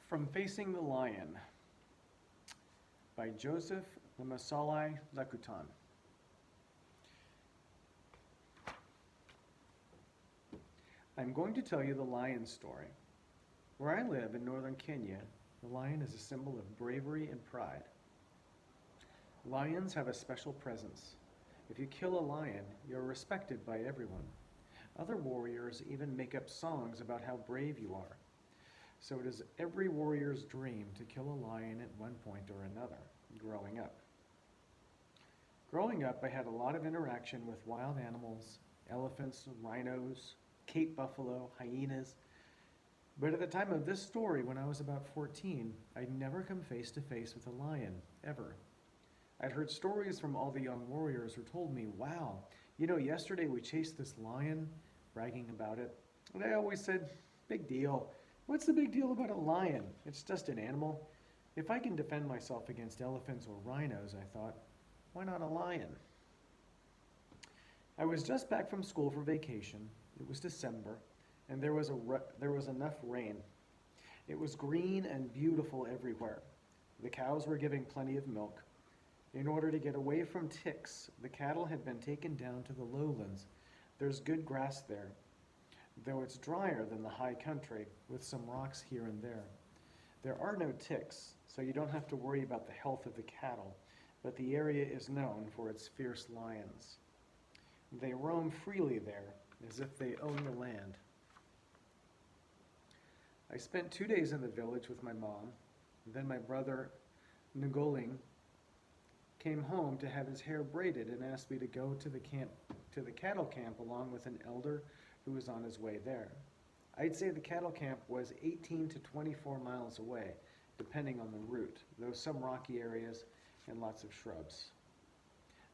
From Facing the Lion by Joseph Allard-Wilcox. I'm going to tell you the lion story. Where I live in northern Kenya, the lion is a symbol of bravery and pride. Lions have a special presence. If you kill a lion, you're respected by everyone. Other warriors even make up songs about how brave you are. So it is every warrior's dream to kill a lion at one point or another, growing up. Growing up, I had a lot of interaction with wild animals, elephants, rhinos, Cape buffalo, hyenas. But at the time of this story, when I was about 14, I'd never come face to face with a lion, ever. I'd heard stories from all the young warriors who told me, wow, yesterday we chased this lion, bragging about it. And I always said, big deal. What's the big deal about a lion? It's just an animal. If I can defend myself against elephants or rhinos, I thought, why not a lion? I was just back from school for vacation. It was December, and there was enough rain. It was green and beautiful everywhere. The cows were giving plenty of milk. In order to get away from ticks, the cattle had been taken down to the lowlands. There's good grass there, though it's drier than the high country, with some rocks here and there. There are no ticks, so you don't have to worry about the health of the cattle, but the area is known for its fierce lions. They roam freely there, as if they own the land. I spent 2 days in the village with my mom. Then my brother, Ngoling, came home to have his hair braided and asked me to go to the cattle camp along with an elder who was on his way there. I'd say the cattle camp was 18 to 24 miles away, depending on the route, though some rocky areas and lots of shrubs.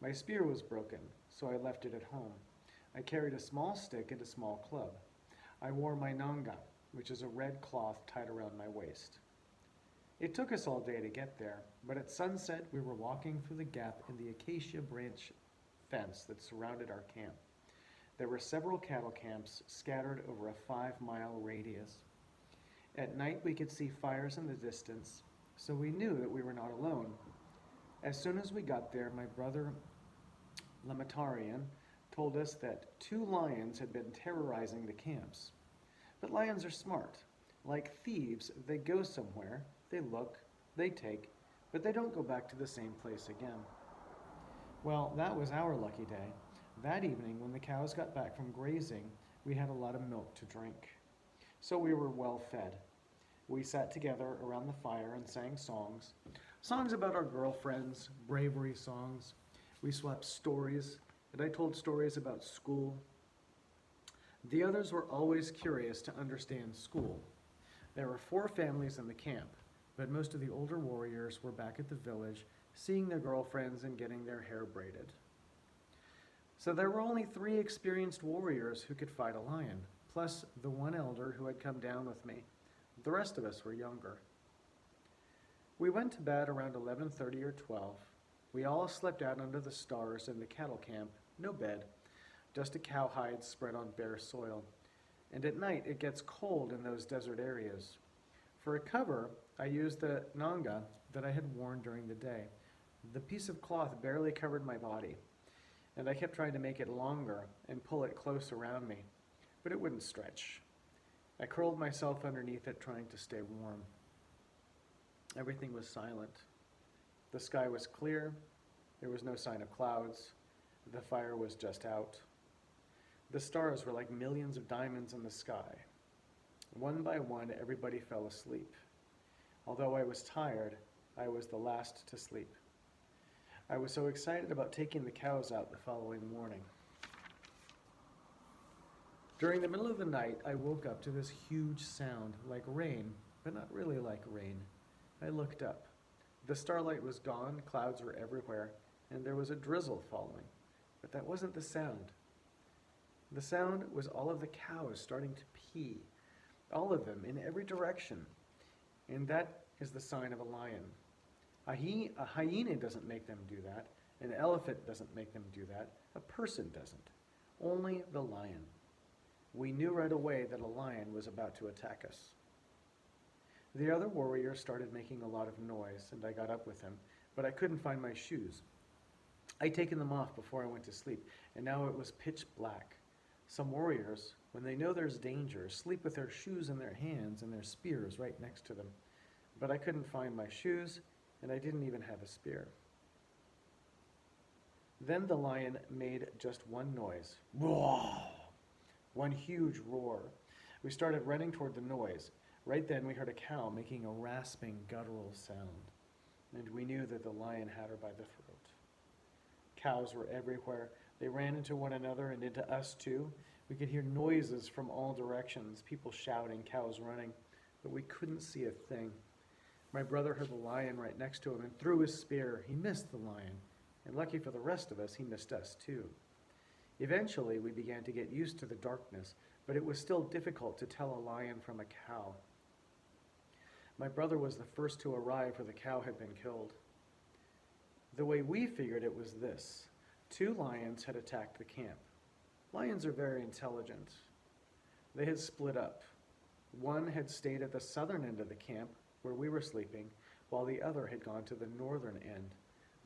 My spear was broken, so I left it at home. I carried a small stick and a small club. I wore my nanga, which is a red cloth tied around my waist. It took us all day to get there, but at sunset we were walking through the gap in the acacia branch fence that surrounded our camp. There were several cattle camps scattered over a 5-mile radius. At night we could see fires in the distance, so we knew that we were not alone. As soon as we got there, my brother Lamatarian told us that 2 lions had been terrorizing the camps. But lions are smart. Like thieves, they go somewhere, they look, they take, but they don't go back to the same place again. Well, that was our lucky day. That evening, when the cows got back from grazing, we had a lot of milk to drink. So we were well fed. We sat together around the fire and sang songs about our girlfriends, bravery songs. We swapped stories, and I told stories about school. The others were always curious to understand school. There were 4 families in the camp, but most of the older warriors were back at the village, seeing their girlfriends and getting their hair braided. So there were only 3 experienced warriors who could fight a lion, plus the 1 elder who had come down with me. The rest of us were younger. We went to bed around 11:30 or 12. We all slept out under the stars in the cattle camp, no bed, just a cowhide spread on bare soil. And at night it gets cold in those desert areas. For a cover, I used the nanga that I had worn during the day. The piece of cloth barely covered my body, and I kept trying to make it longer and pull it close around me, but it wouldn't stretch. I curled myself underneath it, trying to stay warm. Everything was silent. The sky was clear. There was no sign of clouds. The fire was just out. The stars were like millions of diamonds in the sky. One by one, everybody fell asleep. Although I was tired, I was the last to sleep. I was so excited about taking the cows out the following morning. During the middle of the night, I woke up to this huge sound, like rain, but not really like rain. I looked up. The starlight was gone, clouds were everywhere, and there was a drizzle falling. But that wasn't the sound. The sound was all of the cows starting to pee, all of them in every direction. And that is the sign of a lion. A hyena doesn't make them do that. An elephant doesn't make them do that. A person doesn't. Only the lion. We knew right away that a lion was about to attack us. The other warrior started making a lot of noise, and I got up with him, but I couldn't find my shoes. I'd taken them off before I went to sleep, and now it was pitch black. Some warriors, when they know there's danger, sleep with their shoes in their hands and their spears right next to them. But I couldn't find my shoes, and I didn't even have a spear. Then the lion made just one noise. Roar! One huge roar. We started running toward the noise. Right then we heard a cow making a rasping, guttural sound, and we knew that the lion had her by the throat. Cows were everywhere. They ran into one another and into us too. We could hear noises from all directions, people shouting, cows running, but we couldn't see a thing. My brother heard the lion right next to him and threw his spear. He missed the lion, and lucky for the rest of us, he missed us too. Eventually, we began to get used to the darkness, but it was still difficult to tell a lion from a cow. My brother was the first to arrive where the cow had been killed. The way we figured it was this. 2 lions had attacked the camp. Lions are very intelligent. They had split up. One had stayed at the southern end of the camp, where we were sleeping, while the other had gone to the northern end.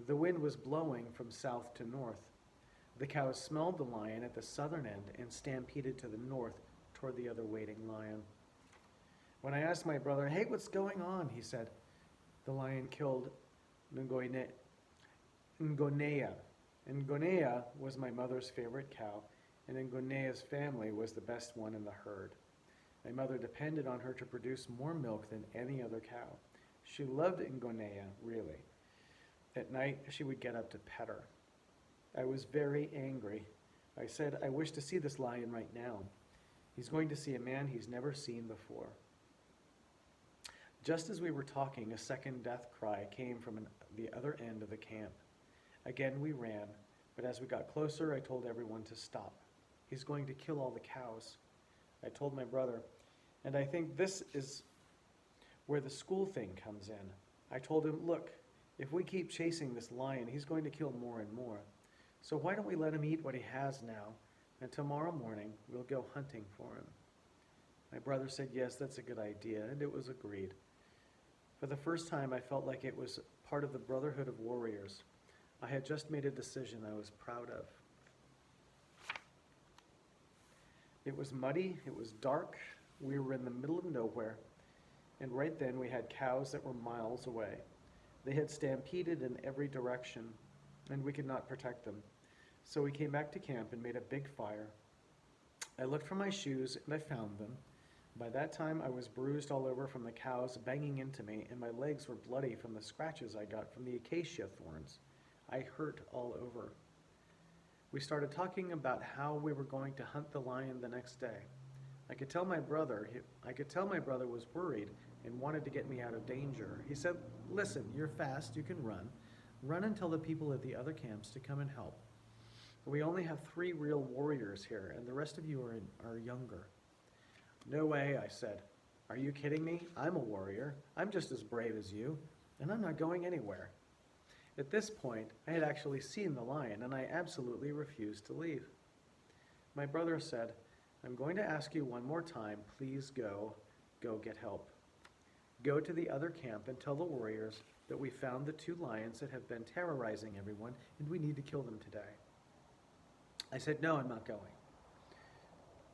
The wind was blowing from south to north. The cows smelled the lion at the southern end and stampeded to the north toward the other waiting lion. When I asked my brother, "Hey, what's going on?" he said, "The lion killed Ngonea. Ngonea was my mother's favorite cow, and Ngonea's family was the best one in the herd. My mother depended on her to produce more milk than any other cow. She loved Ngonea, really. At night, she would get up to pet her. I was very angry. I said, I wish to see this lion right now. He's going to see a man he's never seen before." Just as we were talking, a second death cry came from the other end of the camp. Again, we ran, but as we got closer, I told everyone to stop. He's going to kill all the cows. I told my brother, and I think this is where the school thing comes in. I told him, look, if we keep chasing this lion, he's going to kill more and more. So why don't we let him eat what he has now, and tomorrow morning we'll go hunting for him. My brother said, yes, that's a good idea, and it was agreed. For the first time, I felt like it was part of the Brotherhood of Warriors. I had just made a decision I was proud of. It was muddy, it was dark, we were in the middle of nowhere, and right then we had cows that were miles away. They had stampeded in every direction, and we could not protect them. So we came back to camp and made a big fire. I looked for my shoes, and I found them. By that time, I was bruised all over from the cows banging into me, and my legs were bloody from the scratches I got from the acacia thorns. I hurt all over. We started talking about how we were going to hunt the lion the next day. I could tell my brother was worried and wanted to get me out of danger. He said, listen, you're fast, you can run. Run and tell the people at the other camps to come and help. We only have 3 real warriors here, and the rest of you are younger. No way, I said. Are you kidding me? I'm a warrior. I'm just as brave as you, and I'm not going anywhere. At this point, I had actually seen the lion, and I absolutely refused to leave. My brother said, I'm going to ask you one more time, please go get help. Go to the other camp and tell the warriors that we found the 2 lions that have been terrorizing everyone, and we need to kill them today. I said, no, I'm not going.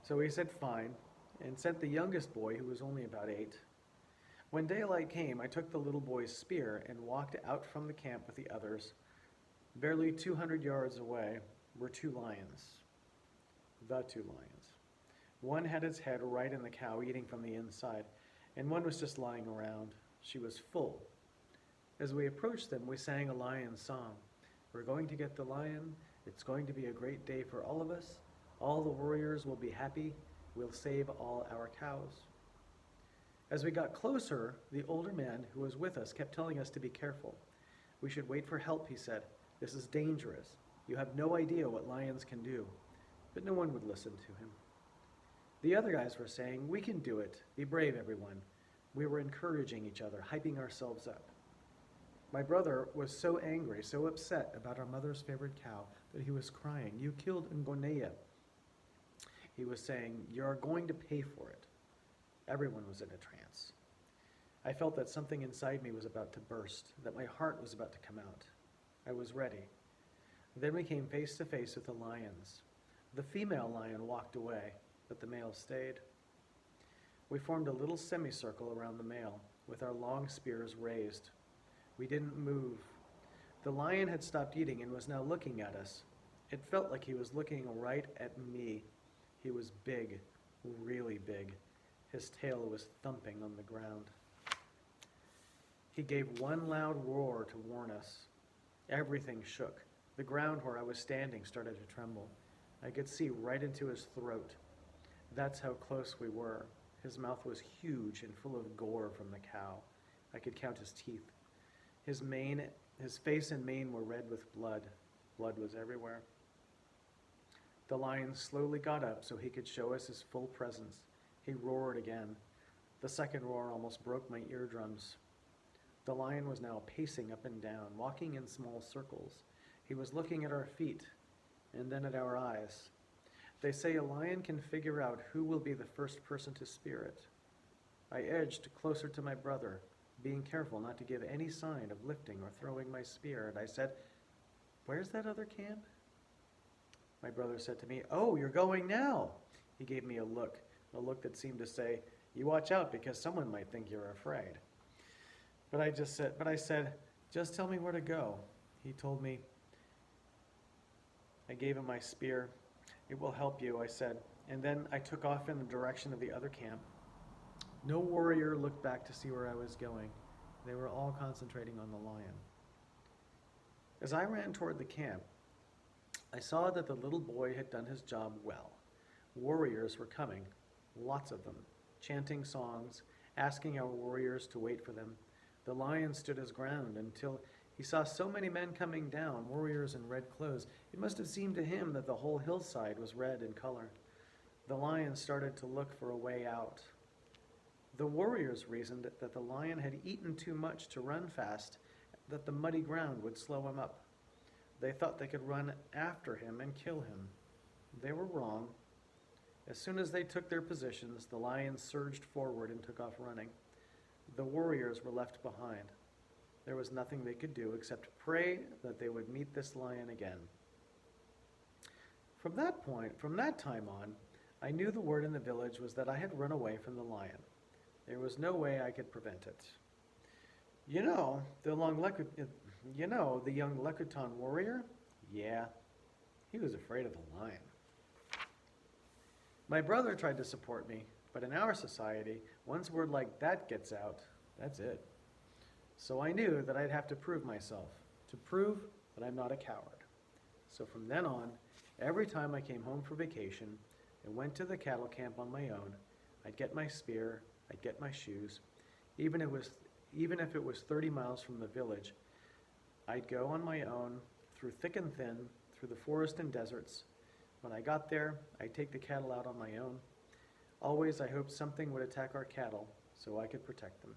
So he said, fine, and sent the youngest boy, who was only about 8. When daylight came, I took the little boy's spear and walked out from the camp with the others. Barely 200 yards away were 2 lions. The 2 lions. One had its head right in the cow, eating from the inside, and one was just lying around. She was full. As we approached them, we sang a lion song. We're going to get the lion. It's going to be a great day for all of us. All the warriors will be happy. We'll save all our cows. As we got closer, the older man who was with us kept telling us to be careful. We should wait for help, he said. This is dangerous. You have no idea what lions can do. But no one would listen to him. The other guys were saying, we can do it. Be brave, everyone. We were encouraging each other, hyping ourselves up. My brother was so angry, so upset about our mother's favorite cow that he was crying. You killed Ngonea. He was saying, you're going to pay for it. Everyone was in a trance. I felt that something inside me was about to burst, that my heart was about to come out. I was ready. Then we came face to face with the lions. The female lion walked away, but the male stayed. We formed a little semicircle around the male, with our long spears raised. We didn't move. The lion had stopped eating and was now looking at us. It felt like he was looking right at me. He was big, really big. His tail was thumping on the ground. He gave one loud roar to warn us. Everything shook. The ground where I was standing started to tremble. I could see right into his throat. That's how close we were. His mouth was huge and full of gore from the cow. I could count his teeth. His face and mane were red with blood. Blood was everywhere. The lion slowly got up so he could show us his full presence. He roared again. The second roar almost broke my eardrums. The lion was now pacing up and down, walking in small circles. He was looking at our feet and then at our eyes. They say a lion can figure out who will be the first person to spear it. I edged closer to my brother, being careful not to give any sign of lifting or throwing my spear, and I said, "Where's that other camp?" My brother said to me, "Oh, you're going now." He gave me a look that seemed to say, "You watch out because someone might think you're afraid." But I said, "Just tell me where to go." He told me. I gave him my spear. "It will help you," I said, and then I took off in the direction of the other camp. No warrior looked back to see where I was going. They were all concentrating on the lion. As I ran toward the camp, I saw that the little boy had done his job well. Warriors were coming, lots of them, chanting songs, asking our warriors to wait for them. The lion stood his ground until he saw so many men coming down, warriors in red clothes. It must have seemed to him that the whole hillside was red in color. The lion started to look for a way out. The warriors reasoned that the lion had eaten too much to run fast, that the muddy ground would slow him up. They thought they could run after him and kill him. They were wrong. As soon as they took their positions, the lion surged forward and took off running. The warriors were left behind. There was nothing they could do except pray that they would meet this lion again. From that time on, I knew the word in the village was that I had run away from the lion. There was no way I could prevent it. The young Lekutan warrior? Yeah, he was afraid of the lion. My brother tried to support me, but in our society, once word like that gets out, that's it. So I knew that I'd have to prove myself, to prove that I'm not a coward. So from then on, every time I came home for vacation and went to the cattle camp on my own, I'd get my spear, I'd get my shoes. Even if it was 30 miles from the village, I'd go on my own, through thick and thin, through the forest and deserts. When I got there, I'd take the cattle out on my own. Always I hoped something would attack our cattle so I could protect them.